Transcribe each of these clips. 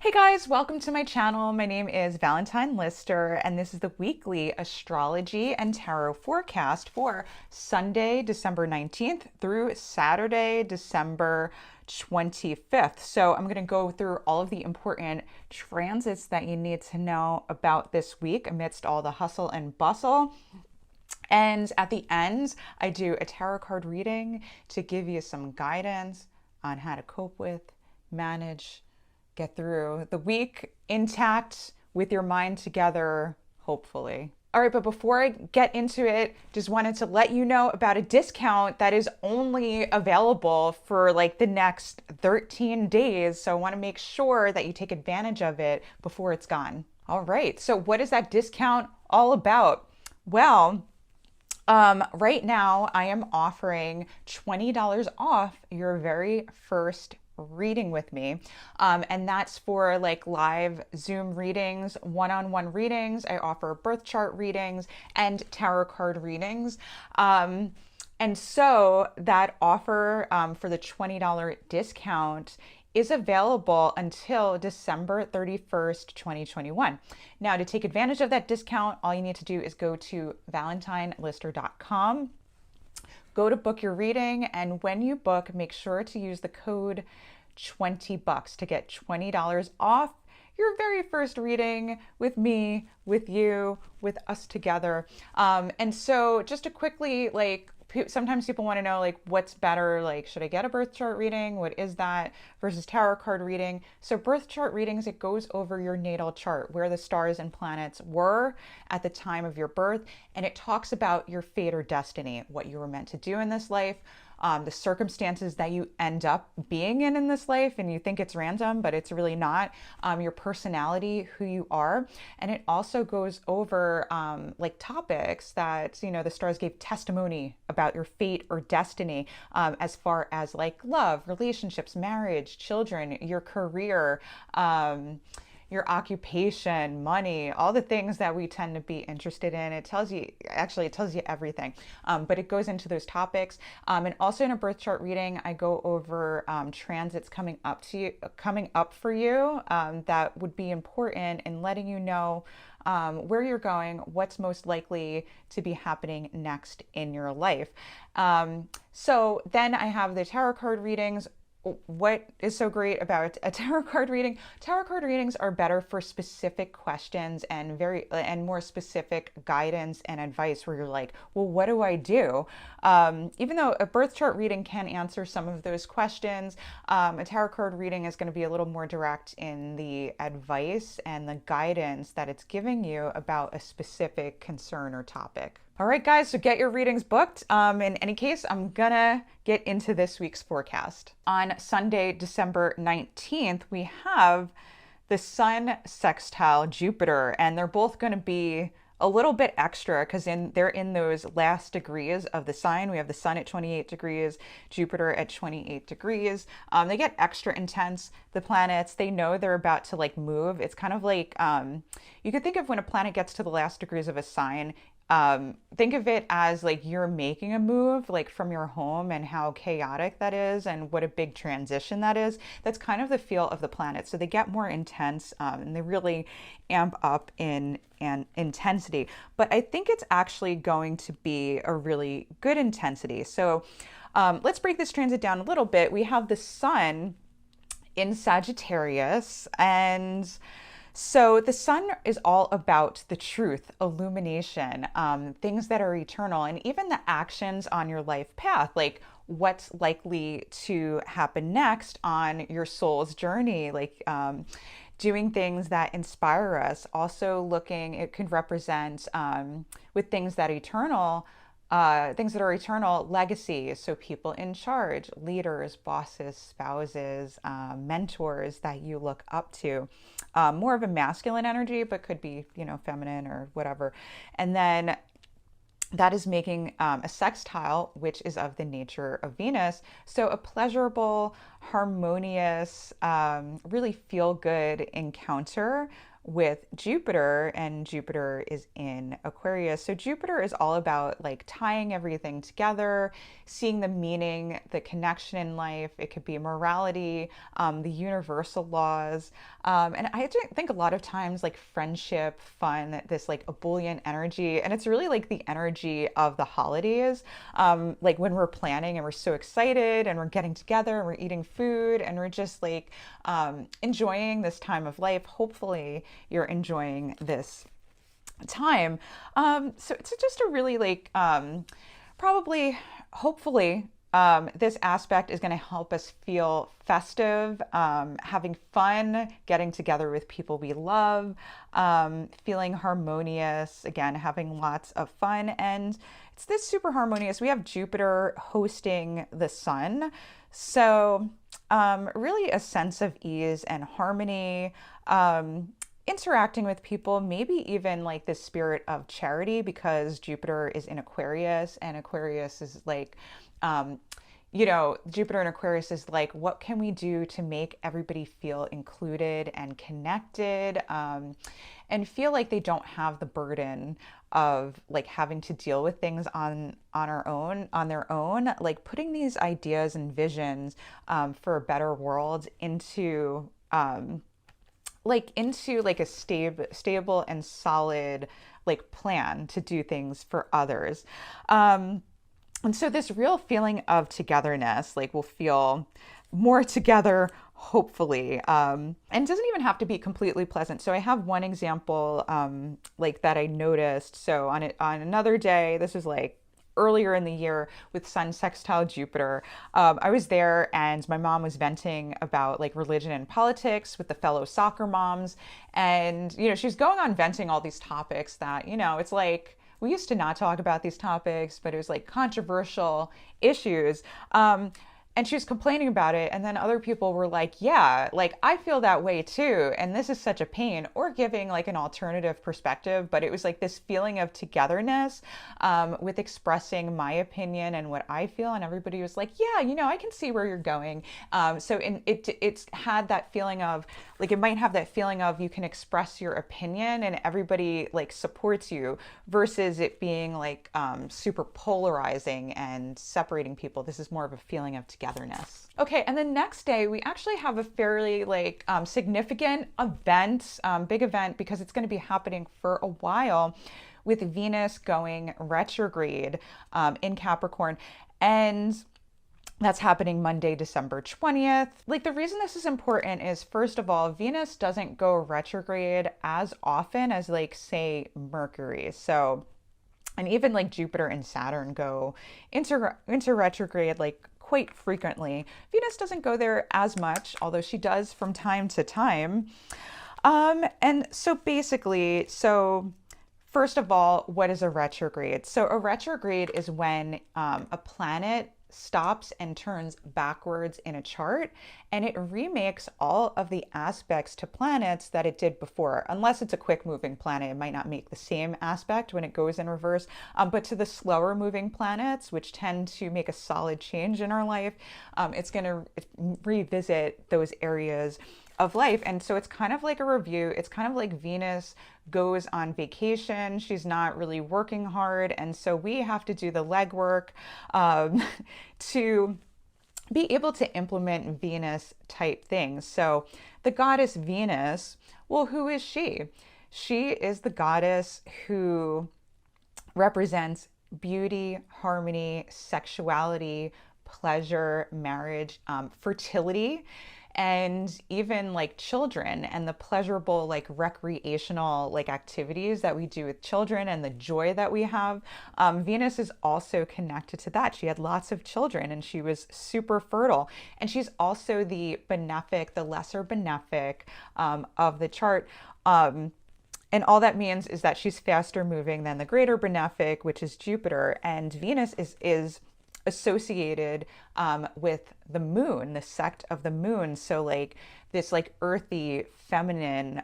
Hey guys, welcome to my channel. My name is Valentine Lister, and this is the weekly astrology and tarot forecast for Sunday, December 19th through Saturday, December 25th. So I'm going to go through all of the important transits that you need to know about this week amidst all the hustle and bustle. And at the end, I do a tarot card reading to give you some guidance on how to cope with, manage, get through the week intact with your mind together, hopefully. All right, but before I get into it, just wanted to let you know about a discount that is only available for like the next 13 days. So I want to make sure that you take advantage of it before it's gone. All right, so what is that discount all about? Well, right now I am offering $20 off your very first reading with me, and that's for like live Zoom readings, one-on-one readings. I offer birth chart readings and tarot card readings, and so that offer for the $20 discount is available until December 31st, 2021. Now, to take advantage of that discount, all you need to do is go to valentinelister.com. Go to book your reading, and when you book, make sure to use the code 20 bucks to get $20 off your very first reading with me, with you, with us together. And so just to quickly, like, sometimes people want to know, like, what's better? Like, should I get a birth chart reading? What is that versus tarot card reading? So birth chart readings, it goes over your natal chart, where the stars and planets were at the time of your birth. And it talks about your fate or destiny, what you were meant to do in this life, the circumstances that you end up being in this life, and you think it's random, but it's really not, your personality, who you are. And it also goes over like topics that, you know, the stars gave testimony about your fate or destiny, as far as like love, relationships, marriage, children, your career, your occupation, money, all the things that we tend to be interested in. It tells you, actually, it tells you everything, but it goes into those topics. And also in a birth chart reading, I go over transits coming up for you, that would be important in letting you know where you're going, what's most likely to be happening next in your life. So then I have the tarot card readings. What is so great about a tarot card reading? Tarot card readings are better for specific questions and more specific guidance and advice, where you're like, well, what do I do? Even though a birth chart reading can answer some of those questions, a tarot card reading is going to be a little more direct in the advice and the guidance that it's giving you about a specific concern or topic. All right, guys, so get your readings booked. In any case, I'm gonna get into this week's forecast. On Sunday, December 19th, we have the Sun sextile Jupiter, and they're both gonna be a little bit extra because they're in those last degrees of the sign. We have the Sun at 28 degrees, Jupiter at 28 degrees. They get extra intense. The planets, they know they're about to like move. It's kind of like, you could think of when a planet gets to the last degrees of a sign, think of it as like you're making a move, like from your home, and how chaotic that is and what a big transition that is. That's kind of the feel of the planet. So they get more intense, and they really amp up in intensity. But I think it's actually going to be a really good intensity. So let's break this transit down a little bit. We have the Sun in Sagittarius, and so the Sun is all about the truth, illumination, things that are eternal, and even the actions on your life path, like what's likely to happen next on your soul's journey, like doing things that inspire us. Also looking, it could represent with things that are eternal, legacy. So people in charge, leaders, bosses, spouses, mentors that you look up to. More of a masculine energy, but could be, you know, feminine or whatever. And then that is making a sextile, which is of the nature of Venus. So a pleasurable, harmonious, really feel-good encounter with Jupiter, and Jupiter is in Aquarius. So Jupiter is all about like tying everything together, seeing the meaning, the connection in life. It could be morality, the universal laws. And I think a lot of times like friendship, fun, this like ebullient energy, and it's really like the energy of the holidays. Like when we're planning and we're so excited and we're getting together and we're eating food and we're just like enjoying this time of life. Hopefully you're enjoying this time. So it's just a really like probably, hopefully, this aspect is going to help us feel festive, having fun, getting together with people we love, feeling harmonious, again, having lots of fun. And it's this super harmonious. We have Jupiter hosting the sun. So really a sense of ease and harmony, interacting with people, maybe even like the spirit of charity, because Jupiter is in Aquarius, and Aquarius is like, Jupiter in Aquarius is like, what can we do to make everybody feel included and connected, and feel like they don't have the burden of like having to deal with things on their own, like putting these ideas and visions for a better world into a stable and solid like plan to do things for others. And so this real feeling of togetherness, like we'll feel more together, hopefully. And it doesn't even have to be completely pleasant. So I have one example like that I noticed. So on another day, this is like earlier in the year with Sun sextile Jupiter, I was there and my mom was venting about like religion and politics with the fellow soccer moms. And, she was going on venting all these topics that, it's like, we used to not talk about these topics, but it was like controversial issues. And she was complaining about it. And then other people were like, yeah, like I feel that way too. And this is such a pain, or giving like an alternative perspective. But it was like this feeling of togetherness with expressing my opinion and what I feel. And everybody was like, yeah, I can see where you're going. So it's had that feeling of like, it might have that feeling of you can express your opinion and everybody like supports you, versus it being like super polarizing and separating people. This is more of a feeling of togetherness. Okay, and the next day we actually have a fairly like significant event, big event, because it's going to be happening for a while, with Venus going retrograde in Capricorn. And that's happening Monday, December 20th. Like the reason this is important is, first of all, Venus doesn't go retrograde as often as like say Mercury. So, and even like Jupiter and Saturn go into retrograde like quite frequently. Venus doesn't go there as much, although she does from time to time. And so basically, first of all, what is a retrograde? So a retrograde is when a planet stops and turns backwards in a chart, and it remakes all of the aspects to planets that it did before. Unless it's a quick moving planet, it might not make the same aspect when it goes in reverse. But to the slower moving planets, which tend to make a solid change in our life, it's going to revisit those areas of life. And so it's kind of like a review. It's kind of like Venus goes on vacation. She's not really working hard. And so we have to do the legwork to be able to implement Venus type things. So the goddess Venus, well, who is she? She is the goddess who represents beauty, harmony, sexuality, pleasure, marriage, fertility, and even like children, and the pleasurable like recreational like activities that we do with children, and the joy that we have. Venus is also connected to that. She had lots of children and she was super fertile, and she's also the benefic, the lesser benefic of the chart. And all that means is that she's faster moving than the greater benefic, which is Jupiter. And Venus is associated with the moon, the sect of the moon. So like this like earthy, feminine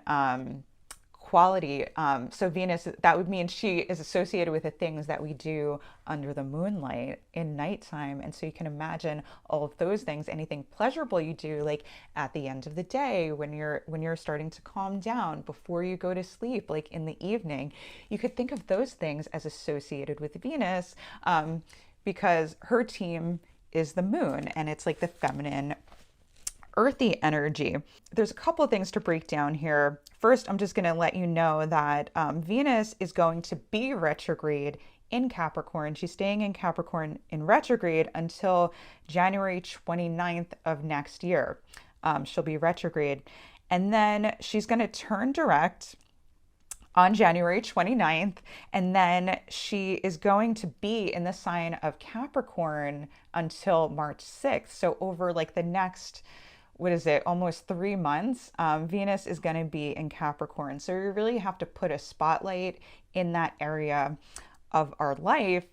quality. So Venus, that would mean she is associated with the things that we do under the moonlight in nighttime. And so you can imagine all of those things, anything pleasurable you do, like at the end of the day, when you're starting to calm down, before you go to sleep, like in the evening, you could think of those things as associated with Venus, because her team is the moon, and it's like the feminine earthy energy. There's a couple of things to break down here. First, I'm just going to let you know that Venus is going to be retrograde in Capricorn. She's staying in Capricorn in retrograde until January 29th of next year. She'll be retrograde. And then she's going to turn direct on January 29th. And then she is going to be in the sign of Capricorn until March 6th. So over like the next, almost 3 months, Venus is going to be in Capricorn. So you really have to put a spotlight in that area of our life,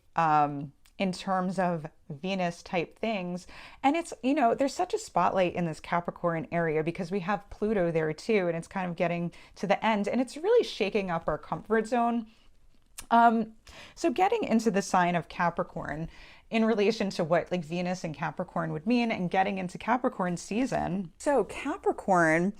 in terms of Venus type things. And it's, there's such a spotlight in this Capricorn area because we have Pluto there too, and it's kind of getting to the end, and it's really shaking up our comfort zone. So getting into the sign of Capricorn in relation to what like Venus and Capricorn would mean, and getting into Capricorn season. So Capricorn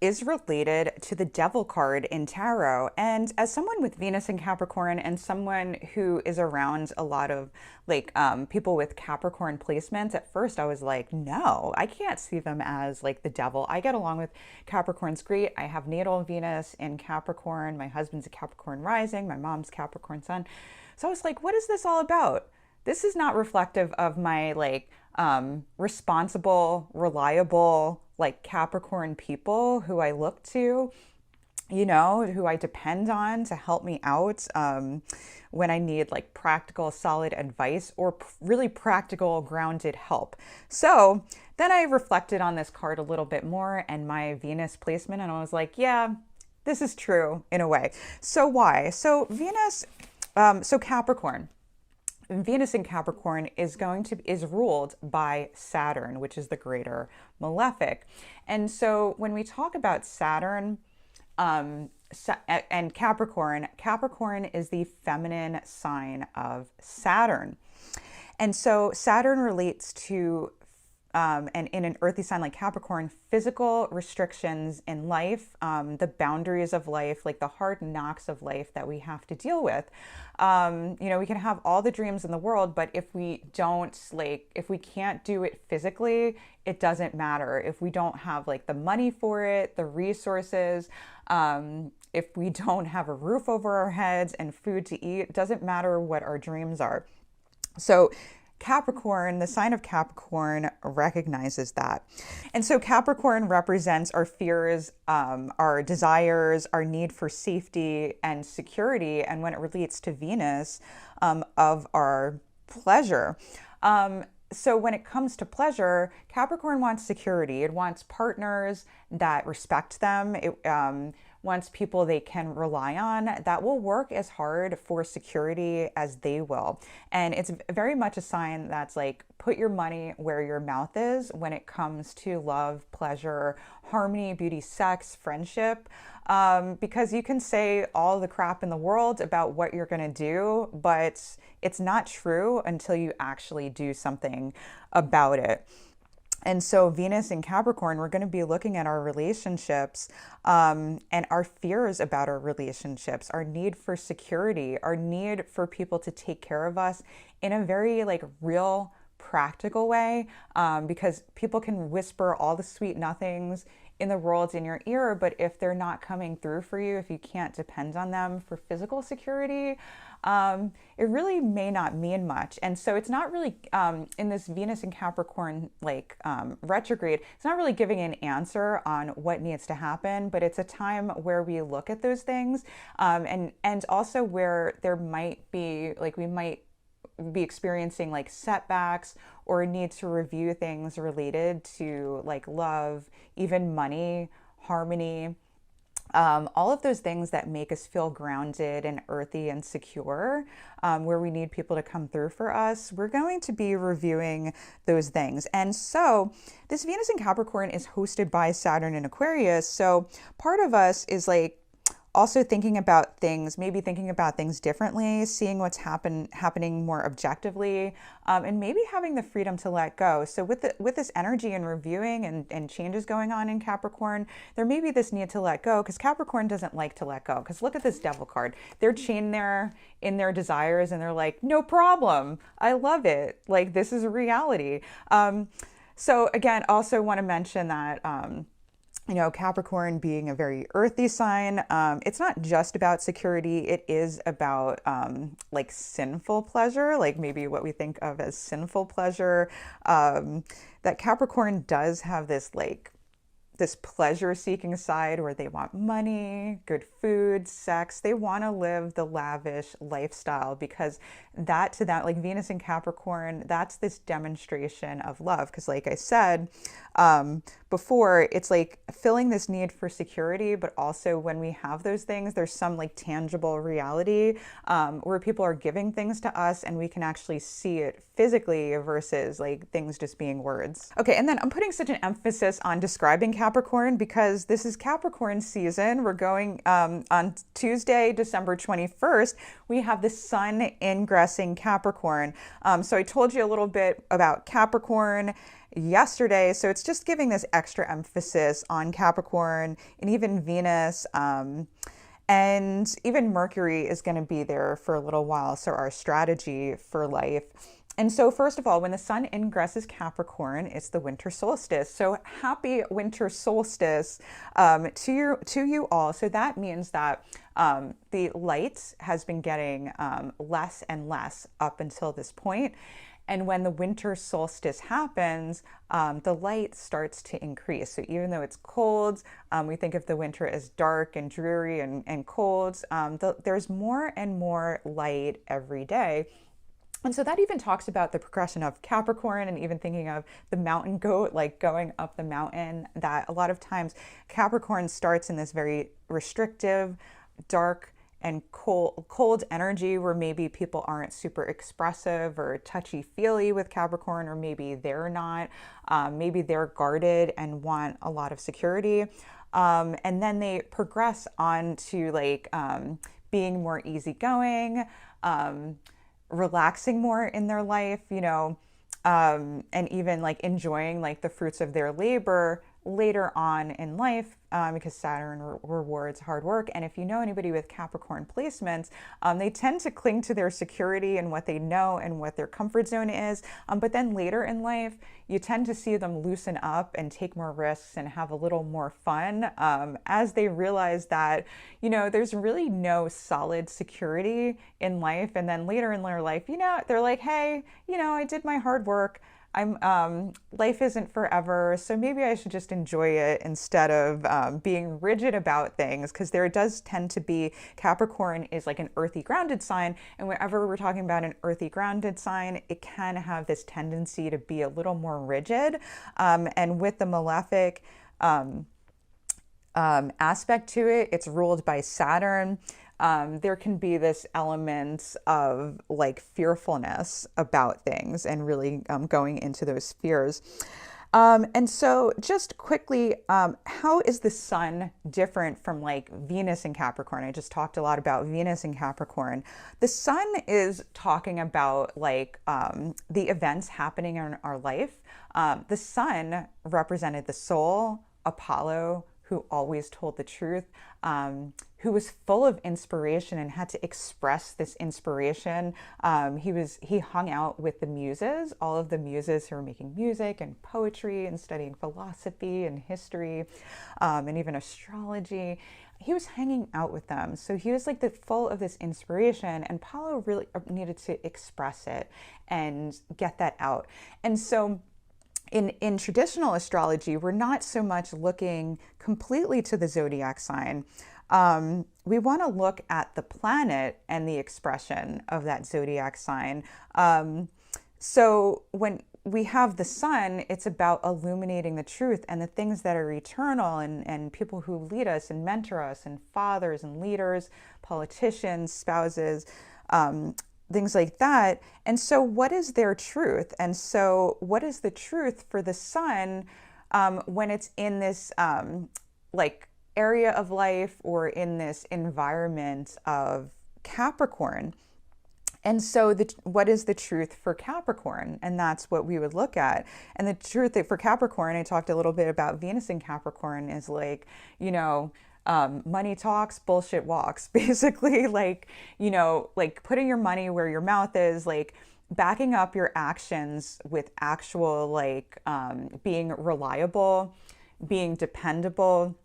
is related to the Devil card in tarot. And as someone with Venus in Capricorn, and someone who is around a lot of like people with Capricorn placements, at first I was like, no, I can't see them as like the devil. I get along with Capricorns great. I have natal Venus in Capricorn. My husband's a Capricorn rising. My mom's Capricorn sun. So I was like, what is this all about? This is not reflective of my like responsible, reliable, like Capricorn people who I look to, who I depend on to help me out when I need like practical, solid advice or really practical, grounded help. So then I reflected on this card a little bit more and my Venus placement, and I was like, yeah, this is true in a way. So why? So Capricorn. Venus in Capricorn is ruled by Saturn, which is the greater malefic. And so when we talk about Saturn and Capricorn, Capricorn is the feminine sign of Saturn. And so Saturn relates to, and in an earthy sign like Capricorn, physical restrictions in life, the boundaries of life, like the hard knocks of life that we have to deal with. We can have all the dreams in the world, but if we can't do it physically, it doesn't matter. If we don't have like the money for it, the resources, if we don't have a roof over our heads and food to eat, it doesn't matter what our dreams are. So Capricorn, the sign of Capricorn recognizes that. And so Capricorn represents our fears, our desires, our need for safety and security. And when it relates to Venus, of our pleasure. So when it comes to pleasure, Capricorn wants security. It wants partners that respect them. It wants people they can rely on that will work as hard for security as they will. And it's very much a sign that's like, put your money where your mouth is when it comes to love, pleasure, harmony, beauty, sex, friendship. Because you can say all the crap in the world about what you're going to do, but it's not true until you actually do something about it. And so Venus in Capricorn, we're going to be looking at our relationships and our fears about our relationships, our need for security, our need for people to take care of us in a very like real, practical way, because people can whisper all the sweet nothings in the world in your ear, but if they're not coming through for you, if you can't depend on them for physical security, it really may not mean much. And so it's not really, in this Venus and Capricorn retrograde, it's not really giving an answer on what needs to happen, but it's a time where we look at those things, and also where there might be, like, we might be experiencing like setbacks or need to review things related to like love, even money, harmony, all of those things that make us feel grounded and earthy and secure, where we need people to come through for us. We're going to be reviewing those things. And so this Venus in Capricorn is hosted by Saturn in Aquarius. So part of us is like Also thinking about things, maybe thinking about things differently, seeing what's happening more objectively, and maybe having the freedom to let go. So with this energy and reviewing and changes going on in Capricorn, there may be this need to let go, because Capricorn doesn't like to let go. Because look at this Devil card. They're chained there in their desires, and they're like, no problem. I love it. Like, this is a reality. So again, also want to mention that, Capricorn being a very earthy sign, it's not just about security. It is about like sinful pleasure, like maybe what we think of as sinful pleasure. That Capricorn does have this pleasure-seeking side where they want money, good food, sex. They want to live the lavish lifestyle, because that to that, like Venus in Capricorn, that's this demonstration of love. Because like I said before, it's like filling this need for security, but also when we have those things, there's some like tangible reality where people are giving things to us and we can actually see it physically versus like things just being words. Okay, and then I'm putting such an emphasis on describing Capricorn because this is Capricorn season. We're going on Tuesday, December 21st, we have the sun ingressing Capricorn. So I told you a little bit about Capricorn yesterday. So it's just giving this extra emphasis on Capricorn, and even Venus, and even Mercury is going to be there for a little while. So our strategy for life. And so first of all, when the sun ingresses Capricorn, it's the winter solstice. So happy winter solstice to you all. So that means that the light has been getting less and less up until this point. And when the winter solstice happens, the light starts to increase. So even though it's cold, we think of the winter as dark and dreary and cold, there's more and more light every day. And so that even talks about the progression of Capricorn, and even thinking of the mountain goat, like going up the mountain, that a lot of times Capricorn starts in this very restrictive, dark, and cold energy where maybe people aren't super expressive or touchy-feely with Capricorn, or maybe they're not. Maybe they're guarded and want a lot of security. And then they progress on to like being more easygoing, relaxing more in their life, and even like enjoying like the fruits of their labor later on in life, because Saturn rewards hard work. And if you know anybody with Capricorn placements, they tend to cling to their security and what they know and what their comfort zone is. But then later in life, you tend to see them loosen up and take more risks and have a little more fun as they realize that, there's really no solid security in life. And then later in their life, they're like, hey, I did my hard work. Life isn't forever, so maybe I should just enjoy it instead of being rigid about things, because there does tend to be, Capricorn is like an earthy grounded sign, and whenever we're talking about an earthy grounded sign, it can have this tendency to be a little more rigid, and with the malefic aspect to it, it's ruled by Saturn. There can be this element of like fearfulness about things and really going into those fears. And so just quickly, how is the sun different from like Venus in Capricorn? I just talked a lot about Venus in Capricorn. The sun is talking about like the events happening in our life. The sun represented the soul, Apollo, who always told the truth, who was full of inspiration and had to express this inspiration. He hung out with the muses, all of the muses who were making music and poetry and studying philosophy and history, and even astrology. He was hanging out with them. So he was like full of this inspiration, and Apollo really needed to express it and get that out. And so in traditional astrology, we're not so much looking completely to the zodiac sign. We want to look at the planet and the expression of that zodiac sign. So when we have the sun, it's about illuminating the truth and the things that are eternal, and people who lead us and mentor us, and fathers and leaders, politicians, spouses, things like that. And so what is their truth? And so what is the truth for the sun when it's in this like area of life or in this environment of Capricorn. And so what is the truth for Capricorn? And that's what we would look at. And the truth for Capricorn, I talked a little bit about Venus in Capricorn, is like, money talks, bullshit walks. Basically, like, like putting your money where your mouth is, like backing up your actions with actual, like, being reliable, being dependable,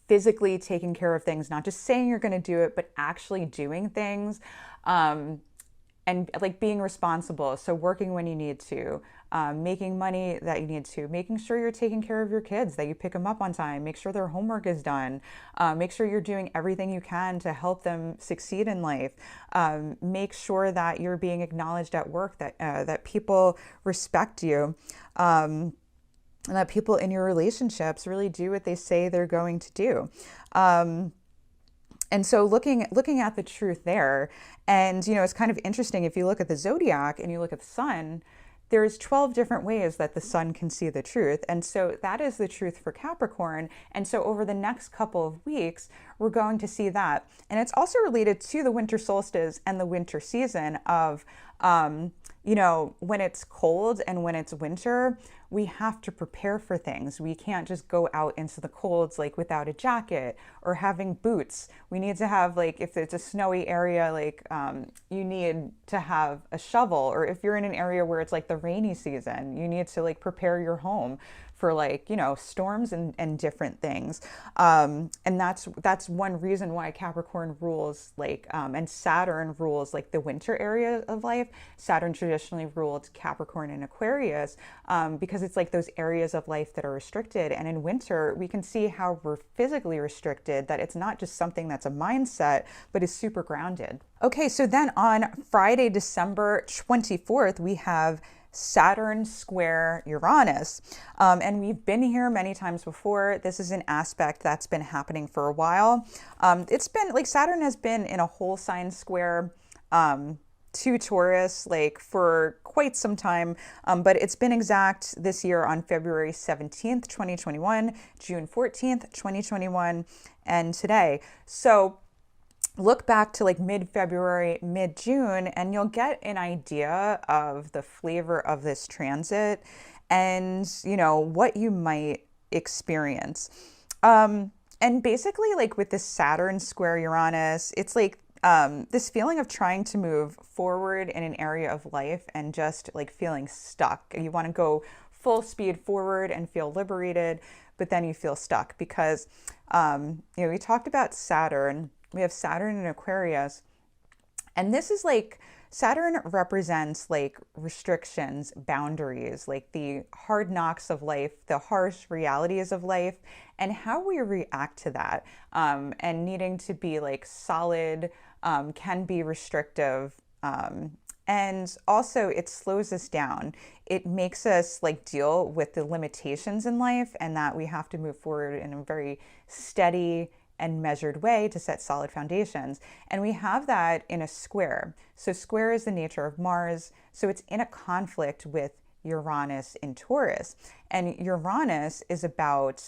physically taking care of things, not just saying you're going to do it, but actually doing things. And like being responsible. So working when you need to, making money that you need to, making sure you're taking care of your kids, that you pick them up on time, make sure their homework is done, make sure you're doing everything you can to help them succeed in life, make sure that you're being acknowledged at work, that people respect you, and that people in your relationships really do what they say they're going to do. And so looking at the truth there, and it's kind of interesting if you look at the zodiac and you look at the sun, there's 12 different ways that the sun can see the truth. And so that is the truth for Capricorn. And so over the next couple of weeks, we're going to see that. And it's also related to the winter solstice and the winter season of, when it's cold and when it's winter, we have to prepare for things. We can't just go out into the colds like without a jacket or having boots. We need to have, like, if it's a snowy area, like you need to have a shovel, or if you're in an area where it's like the rainy season, you need to like prepare your home for, like, storms and different things. And that's one reason why Capricorn rules, like, and Saturn rules like the winter area of life. Saturn traditionally ruled Capricorn and Aquarius, because it's like those areas of life that are restricted. And in winter, we can see how we're physically restricted, that it's not just something that's a mindset, but is super grounded. Okay, so then on Friday, December 24th, we have Saturn square Uranus. And we've been here many times before. This is an aspect that's been happening for a while. It's been like Saturn has been in a whole sign square to Taurus like for quite some time, but it's been exact this year on February 17th, 2021, June 14th, 2021, and today. So look back to like mid-February, mid-June, and you'll get an idea of the flavor of this transit and, what you might experience. And basically, like with this Saturn square Uranus, it's like this feeling of trying to move forward in an area of life and just like feeling stuck. You want to go full speed forward and feel liberated, but then you feel stuck because, we talked about Saturn. We have Saturn in Aquarius, and this is like, Saturn represents like restrictions, boundaries, like the hard knocks of life, the harsh realities of life, and how we react to that, and needing to be like solid, can be restrictive. And also it slows us down. It makes us like deal with the limitations in life, and that we have to move forward in a very steady and measured way to set solid foundations. And we have that in a square. So square is the nature of Mars. So it's in a conflict with Uranus in Taurus. And Uranus is about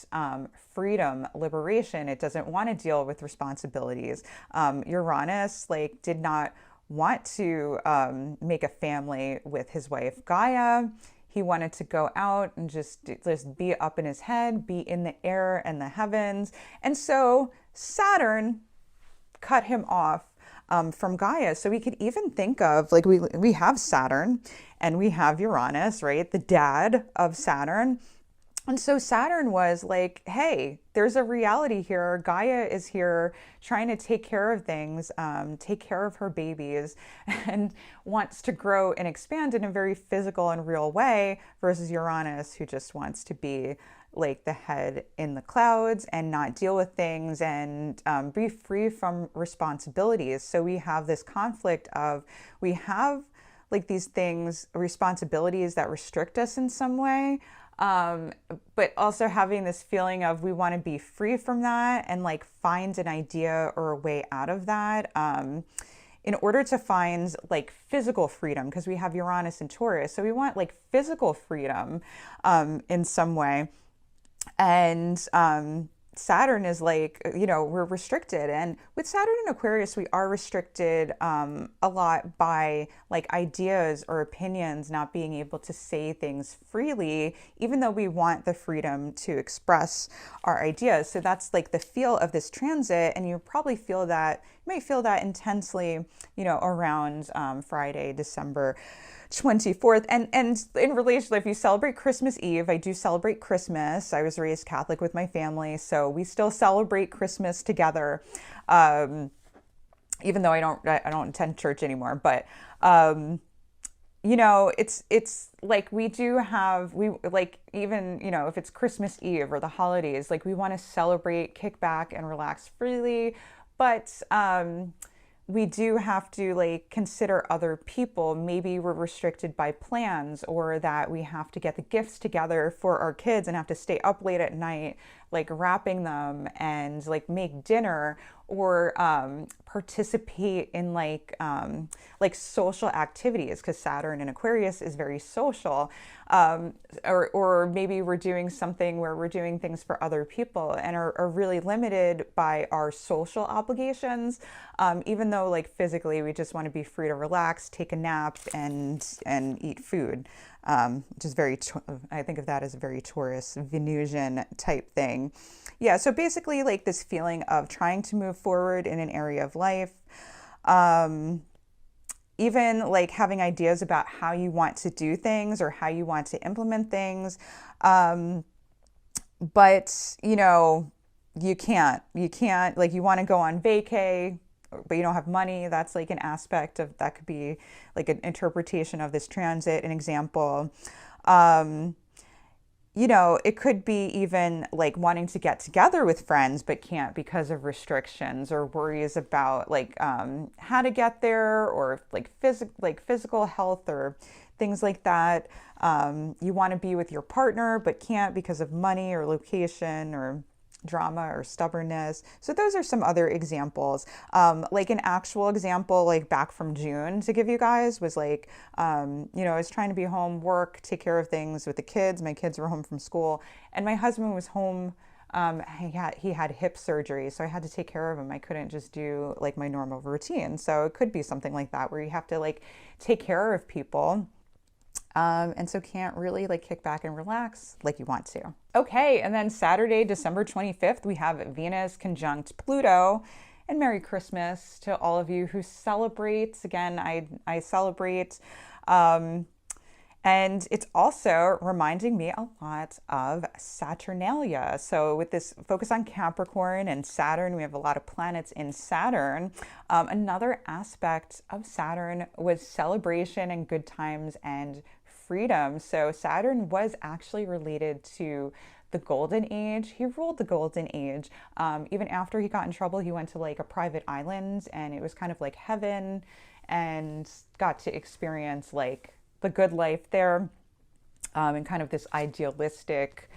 freedom, liberation. It doesn't want to deal with responsibilities. Uranus like did not want to make a family with his wife Gaia. He wanted to go out and just be up in his head, be in the air and the heavens. And so Saturn cut him off from Gaia. So we could even think of, like, we have Saturn and we have Uranus, right? The dad of Saturn. And so Saturn was like, hey, there's a reality here. Gaia is here trying to take care of things, take care of her babies, and wants to grow and expand in a very physical and real way, versus Uranus, who just wants to be like the head in the clouds and not deal with things and be free from responsibilities. So we have this conflict of, we have like these things, responsibilities that restrict us in some way, but also having this feeling of we want to be free from that and like find an idea or a way out of that, in order to find like physical freedom, because we have Uranus and Taurus. So we want like physical freedom in some way. And Saturn is like, we're restricted. And with Saturn in Aquarius, we are restricted a lot by like ideas or opinions, not being able to say things freely, even though we want the freedom to express our ideas. So that's like the feel of this transit. And you probably feel that, you might feel that intensely, around Friday, December 24th. And in relation, if you celebrate Christmas Eve, I do celebrate Christmas. I was raised Catholic with my family, so we still celebrate Christmas together. Even though I don't attend church anymore, but it's like we like, even, if it's Christmas Eve or the holidays, like we want to celebrate, kick back and relax freely, but we do have to like consider other people. Maybe we're restricted by plans, or that we have to get the gifts together for our kids and have to stay up late at night, like wrapping them, and like make dinner, or participate in like social activities, because Saturn in Aquarius is very social. Or maybe we're doing something where we're doing things for other people and are really limited by our social obligations, even though like physically we just want to be free to relax, take a nap, and eat food, which is I think of that as a very Taurus Venusian type thing. Yeah, so basically like this feeling of trying to move forward in an area of life, even like having ideas about how you want to do things or how you want to implement things. But, you can't, like, you want to go on vacay, but you don't have money. That's like an aspect of, that could be like an interpretation of this transit, an example. It could be even like wanting to get together with friends, but can't because of restrictions or worries about like how to get there, or like physical health or things like that. You want to be with your partner, but can't because of money or location or drama or stubbornness. So those are some other examples. Like an actual example, like back from June to give you guys, was like, I was trying to be home, work, take care of things with the kids. My kids were home from school, and my husband was home. He had hip surgery, so I had to take care of him. I couldn't just do like my normal routine. So it could be something like that, where you have to like take care of people. And so can't really like kick back and relax like you want to. Okay, and then Saturday, December 25th, we have Venus conjunct Pluto. And Merry Christmas to all of you who celebrate. Again, I celebrate. And it's also reminding me a lot of Saturnalia. So with this focus on Capricorn and Saturn, we have a lot of planets in Saturn. Another aspect of Saturn was celebration and good times and freedom. So Saturn was actually related to the Golden Age. He ruled the Golden Age. Even after he got in trouble, he went to like a private island, and it was kind of like heaven, and got to experience like the good life there, and kind of this idealistic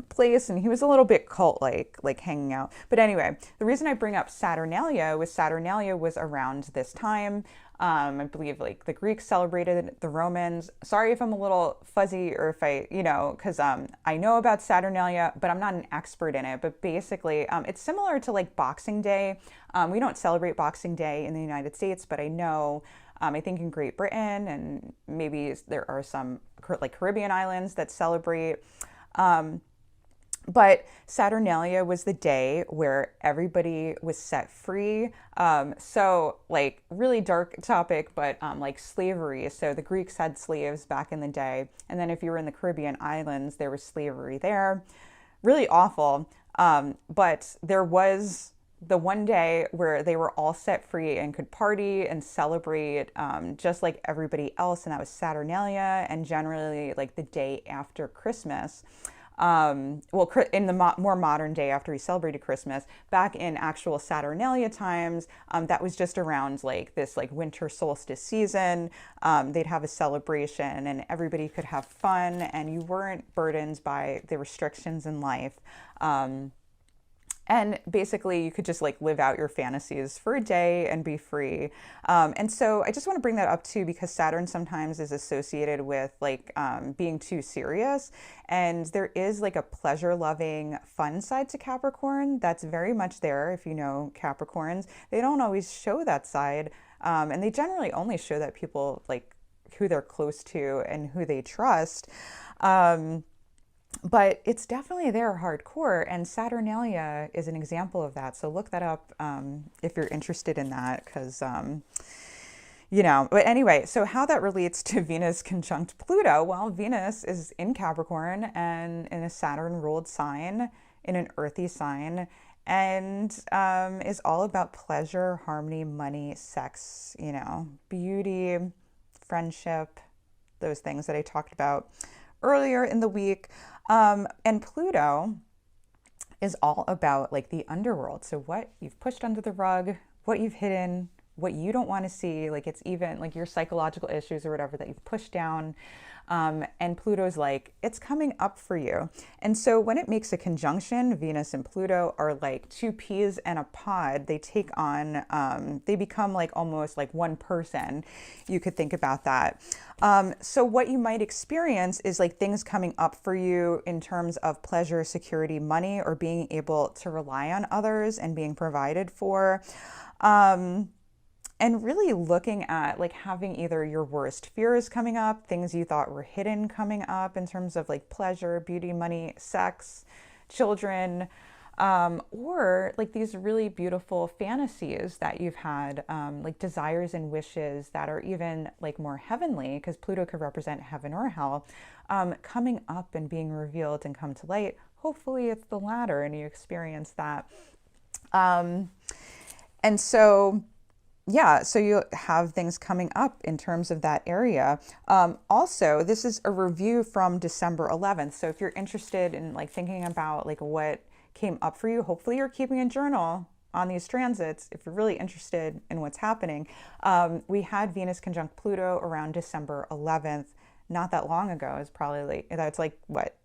place. And he was a little bit cult-like hanging out. But anyway, the reason I bring up Saturnalia was around this time. I believe like the Greeks celebrated it, the Romans. Sorry if I'm a little fuzzy, or if because I know about Saturnalia, but I'm not an expert in it. But basically, it's similar to like Boxing Day. We don't celebrate Boxing Day in the United States, but I know, I think in Great Britain, and maybe there are some like Caribbean islands that celebrate. But Saturnalia was the day where everybody was set free. So like really dark topic, but like slavery. So the Greeks had slaves back in the day. And then if you were in the Caribbean islands, there was slavery there. Really awful. But there was the one day where they were all set free and could party and celebrate, just like everybody else. And that was Saturnalia, and generally like the day after Christmas. In the more modern day after we celebrated Christmas. Back in actual Saturnalia times, that was just around like this like winter solstice season. They'd have a celebration, and everybody could have fun, and you weren't burdened by the restrictions in life. And basically, you could just like live out your fantasies for a day and be free. And so I just want to bring that up too, because Saturn sometimes is associated with like being too serious. And there is like a pleasure loving, fun side to Capricorn that's very much there. If you know Capricorns, they don't always show that side. And they generally only show that people like who they're close to and who they trust. But it's definitely there hardcore, and Saturnalia is an example of that. So look that up if you're interested in that, because, but anyway, so how that relates to Venus conjunct Pluto, well, Venus is in Capricorn and in a Saturn ruled sign, in an earthy sign, and is all about pleasure, harmony, money, sex, beauty, friendship, those things that I talked about earlier in the week. And Pluto is all about like the underworld. So what you've pushed under the rug, what you've hidden, what you don't want to see, like it's even like your psychological issues or whatever that you've pushed down. And Pluto's like, it's coming up for you. And so when it makes a conjunction, Venus and Pluto are like two peas in a pod. They take on, they become like almost like one person. You could think about that. So what you might experience is like things coming up for you in terms of pleasure, security, money, or being able to rely on others and being provided for. And really looking at like having either your worst fears coming up, things you thought were hidden coming up in terms of like pleasure, beauty, money, sex, children, or like these really beautiful fantasies that you've had, like desires and wishes that are even like more heavenly, because Pluto could represent heaven or hell, coming up and being revealed and come to light. Hopefully it's the latter and you experience that. And so you have things coming up in terms of that area. Also, this is a review from December 11th. So if you're interested in like thinking about like what came up for you, hopefully you're keeping a journal on these transits. If you're really interested in what's happening, we had Venus conjunct Pluto around December 11th, not that long ago. It's probably like, that's like what,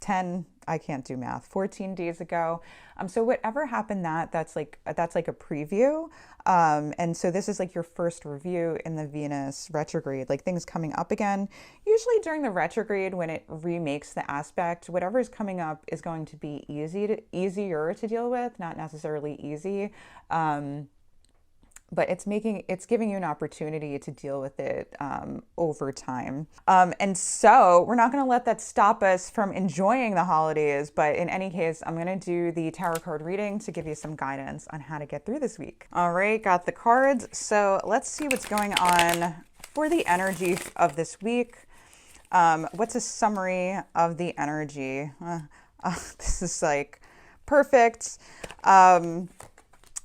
10, I can't do math, 14 days ago. So whatever happened that's like a preview. And so this is like your first review in the Venus retrograde, like things coming up again. Usually during the retrograde, when it remakes the aspect, whatever is coming up is going to be easier to deal with, not necessarily easy. But it's giving you an opportunity to deal with it over time. And so we're not going to let that stop us from enjoying the holidays. But in any case, I'm going to do the tarot card reading to give you some guidance on how to get through this week. All right, got the cards. So let's see what's going on for the energy of this week. What's a summary of the energy? This is like perfect.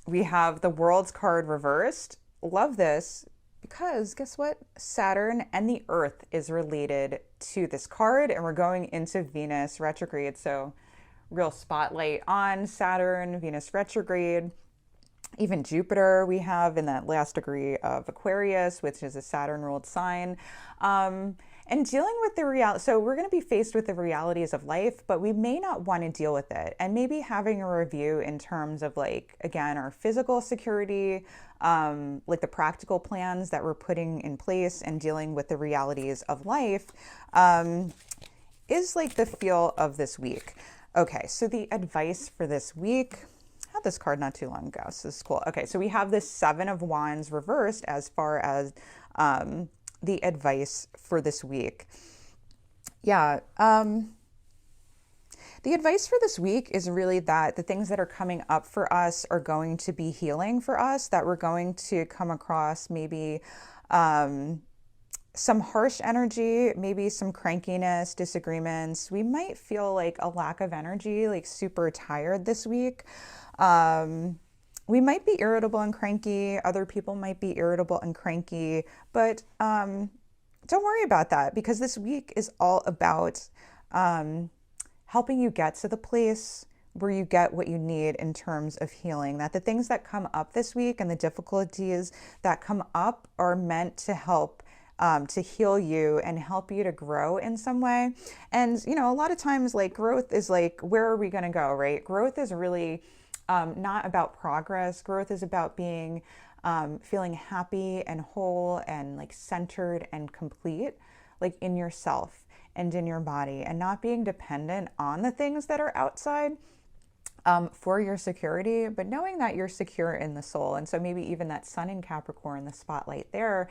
We have the World's card reversed. Love this because guess what? Saturn and the Earth is related to this card, and we're going into Venus retrograde. So real spotlight on Saturn, Venus retrograde. Even Jupiter we have in that last degree of Aquarius, which is a Saturn ruled sign. And dealing with the reality, so we're going to be faced with the realities of life, but we may not want to deal with it. And maybe having a review in terms of like, again, our physical security, like the practical plans that we're putting in place and dealing with the realities of life, is like the feel of this week. Okay, so the advice for this week, I had this card not too long ago, so this is cool. Okay, so we have this Seven of Wands reversed as far as the advice for this week. The advice for this week is really that the things that are coming up for us are going to be healing for us, that we're going to come across maybe some harsh energy, maybe some crankiness, disagreements. We might feel like a lack of energy, like super tired this week. We might be irritable and cranky. Other people might be irritable and cranky, but don't worry about that, because this week is all about helping you get to the place where you get what you need in terms of healing. That the things that come up this week and the difficulties that come up are meant to help to heal you and help you to grow in some way. And, a lot of times like growth is like, where are we going to go, right? Growth is really not about progress. Growth is about being, feeling happy and whole and like centered and complete, like in yourself and in your body, and not being dependent on the things that are outside for your security, but knowing that you're secure in the soul. And so maybe even that sun in Capricorn, the spotlight there,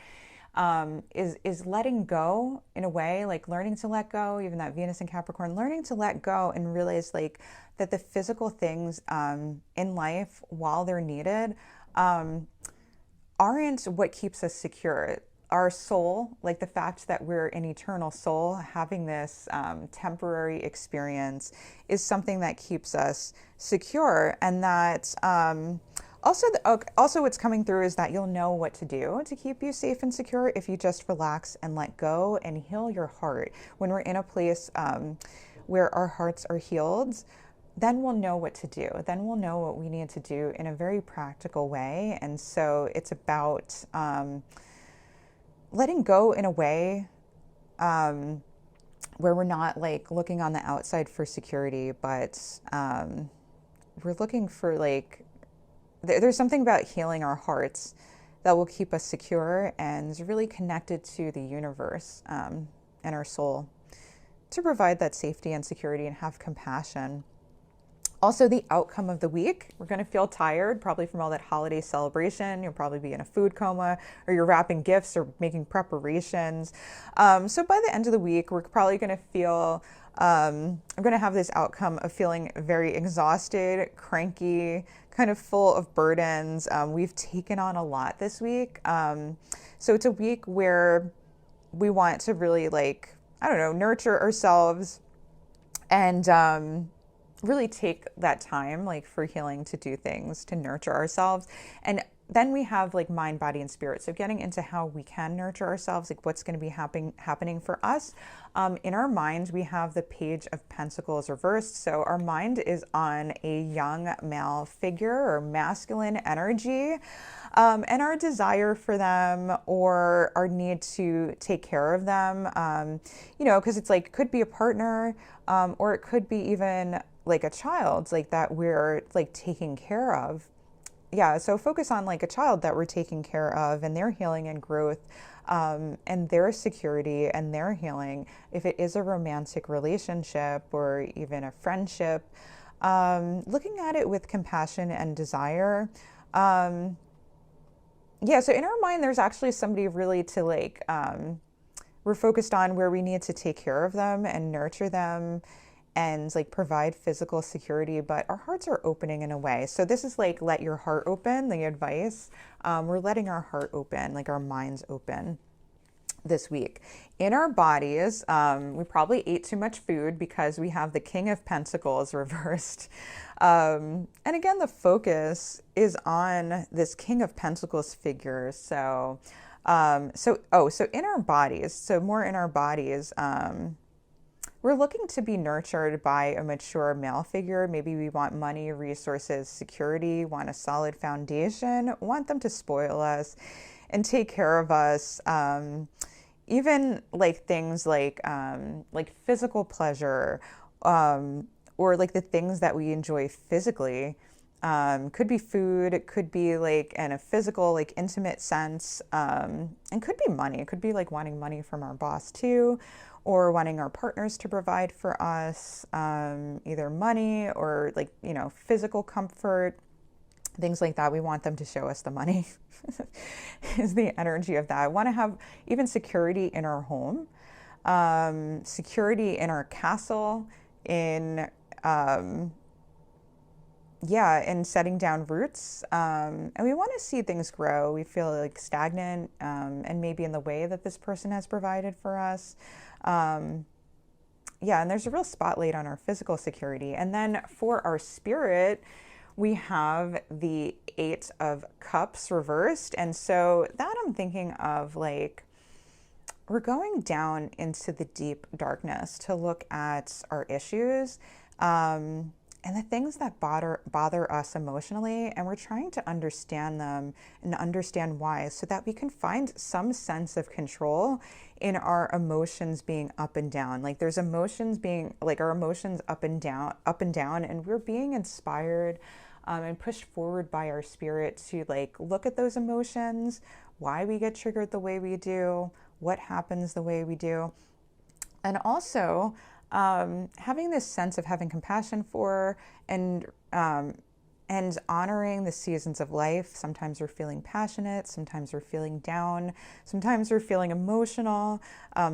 is letting go in a way, like learning to let go. Even that Venus in Capricorn, learning to let go and realize like that the physical things in life, while they're needed, aren't what keeps us secure. Our soul, like the fact that we're an eternal soul, having this temporary experience is something that keeps us secure. And that also what's coming through is that you'll know what to do to keep you safe and secure if you just relax and let go and heal your heart. When we're in a place where our hearts are healed, then we'll know what to do. Then we'll know what we need to do in a very practical way. And so it's about letting go in a way where we're not like looking on the outside for security, but we're looking for like, there's something about healing our hearts that will keep us secure and really connected to the universe and our soul to provide that safety and security and have compassion. Also, the outcome of the week, we're going to feel tired, probably from all that holiday celebration. You'll probably be in a food coma, or you're wrapping gifts or making preparations. So by the end of the week, we're probably going to feel, I'm going to have this outcome of feeling very exhausted, cranky, kind of full of burdens. We've taken on a lot this week. So it's a week where we want to really like, I don't know, nurture ourselves and really take that time like for healing, to do things to nurture ourselves. And then we have like mind, body, and spirit. So getting into how we can nurture ourselves, like what's going to be happening for us. In our minds, we have the Page of Pentacles reversed. So our mind is on a young male figure or masculine energy, and our desire for them or our need to take care of them, because it's like, could be a partner, or it could be even like a child, like that we're like taking care of. Yeah, so focus on like a child that we're taking care of and their healing and growth, and their security and their healing. If it is a romantic relationship or even a friendship, looking at it with compassion and desire. So in our mind, there's actually somebody really to like, we're focused on where we need to take care of them and nurture them and like provide physical security, but our hearts are opening in a way. So this is like, let your heart open, the advice. We're letting our heart open, like our minds open this week. In our bodies, we probably ate too much food because we have the King of Pentacles reversed. And again, the focus is on this King of Pentacles figure. So in our bodies, so more in our bodies, we're looking to be nurtured by a mature male figure. Maybe we want money, resources, security, want a solid foundation, want them to spoil us and take care of us. Even like things like physical pleasure, or like the things that we enjoy physically. Could be food, it could be like in a physical, like intimate sense, and could be money. It could be like wanting money from our boss too, or wanting our partners to provide for us, either money or like, physical comfort, things like that. We want them to show us the money is the energy of that. I want to have even security in our home, security in our castle, in setting down roots. And we want to see things grow. We feel like stagnant, and maybe in the way that this person has provided for us. And there's a real spotlight on our physical security. And then for our spirit, we have the Eight of Cups reversed. And so that I'm thinking of like, we're going down into the deep darkness to look at our issues, and the things that bother us emotionally, and we're trying to understand them and understand why, so that we can find some sense of control in our emotions being up and down. Like there's emotions being like our emotions up and down, and we're being inspired and pushed forward by our spirit to like look at those emotions, why we get triggered the way we do, what happens the way we do. And also having this sense of having compassion for and honoring the seasons of life. Sometimes we're feeling passionate, sometimes we're feeling down, sometimes we're feeling emotional,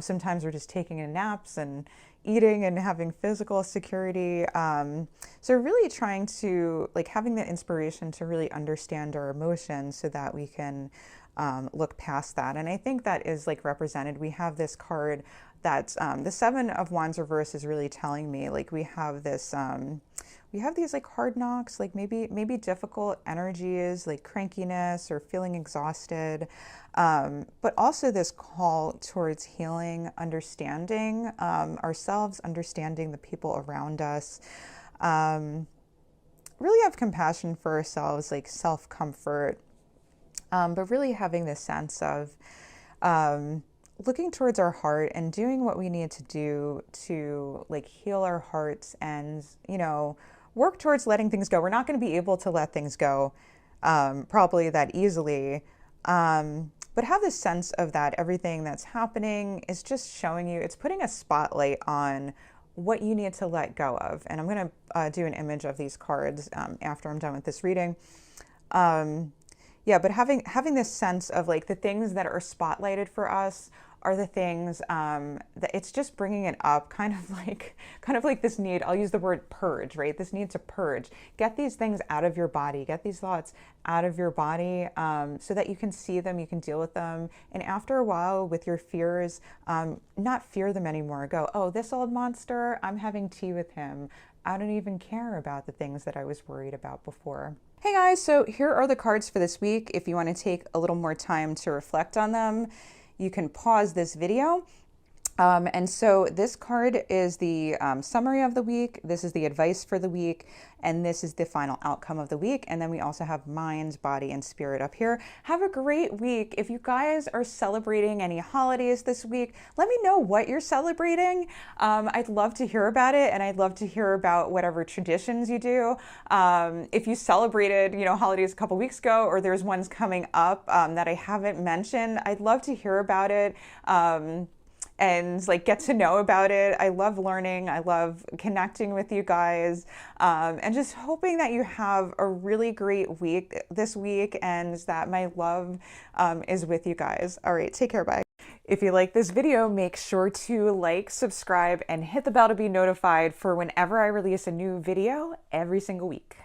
sometimes we're just taking in naps and eating and having physical security. So really trying to, like, having the inspiration to really understand our emotions so that we can look past that. And I think that is like represented. We have this card that's the Seven of Wands reverse is really telling me, like, we have this, we have these like hard knocks, like maybe difficult energies, like crankiness or feeling exhausted, but also this call towards healing, understanding ourselves, understanding the people around us, really have compassion for ourselves, like self-comfort, but really having this sense of looking towards our heart and doing what we need to do to like heal our hearts and, you know, work towards letting things go. We're not going to be able to let things go probably that easily, but have this sense of that everything that's happening is just showing you, it's putting a spotlight on what you need to let go of. And I'm going to do an image of these cards after I'm done with this reading. Yeah, but having this sense of like the things that are spotlighted for us are the things that it's just bringing it up, kind of like this need. I'll use the word purge, right? This need to purge. Get these things out of your body. Get these thoughts out of your body so that you can see them, you can deal with them, and after a while, with your fears, not fear them anymore. Go, oh, this old monster. I'm having tea with him. I don't even care about the things that I was worried about before. Hey guys, so here are the cards for this week. If you want to take a little more time to reflect on them, you can pause this video. And so this card is the summary of the week. This is the advice for the week. And this is the final outcome of the week. And then we also have mind, body, and spirit up here. Have a great week. If you guys are celebrating any holidays this week, let me know what you're celebrating. I'd love to hear about it. And I'd love to hear about whatever traditions you do. If you celebrated, you know, holidays a couple weeks ago, or there's ones coming up that I haven't mentioned, I'd love to hear about it. And like get to know about it. I love learning. I love connecting with you guys, and just hoping that you have a really great week this week, and that my love is with you guys. All right, take care, bye. If you like this video, make sure to like, subscribe, and hit the bell to be notified for whenever I release a new video every single week.